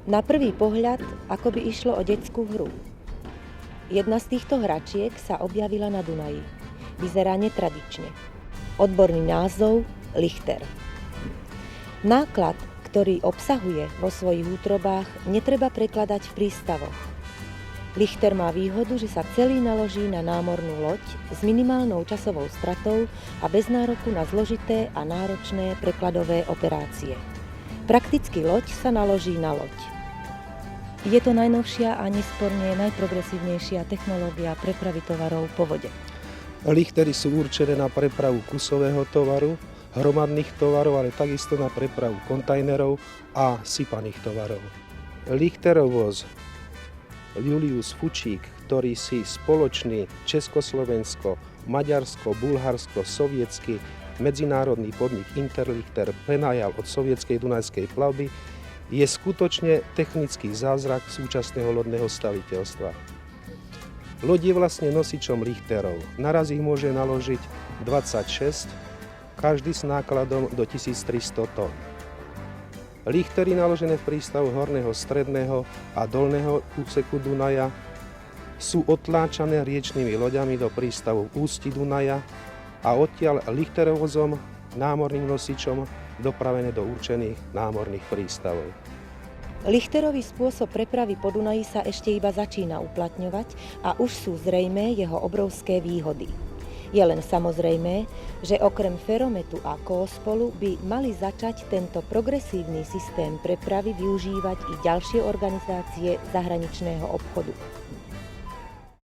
Na prvý pohľad, ako by išlo o detskú hru. Jedna z týchto hračiek sa objavila na Dunaji. Vyzerá netradične. Odborný názov Lichter. Náklad, ktorý obsahuje vo svojich útrobách, netreba prekladať v prístavoch. Lichter má výhodu, že sa celý naloží na námornú loď s minimálnou časovou stratou a bez nároku na zložité a náročné prekladové operácie. Prakticky loď sa naloží na loď. Je to najnovšia a nesporne najprogresívnejšia technológia prepravy tovarov po vode. Lichtery sú určené na prepravu kusového tovaru, hromadných tovarov, ale takisto na prepravu kontajnerov a sypaných tovarov. Lichterov voz Julius Fučík, ktorý si spoločný Československo, Maďarsko, Bulharsko, sovietský medzinárodný podnik Interlichter prenajal od sovietskej dunajskej plavby, je skutočne technický zázrak súčasného lodného staviteľstva. Loď je vlastne nosičom lichterov. Naraz ich môže naložiť 26, každý s nákladom do 1300 tón. Lichtery naložené v prístavu horného, stredného a dolného úseku Dunaja sú otláčané riečnymi loďami do prístavu v ústi Dunaja a odtiaľ lichterovozom, námorným nosičom, dopravené do určených námorných prístavov. Lichterový spôsob prepravy po Dunaji sa ešte iba začína uplatňovať a už sú zrejmé jeho obrovské výhody. Je len samozrejmé, že okrem Ferrometu a Koospolu by mali začať tento progresívny systém prepravy využívať i ďalšie organizácie zahraničného obchodu.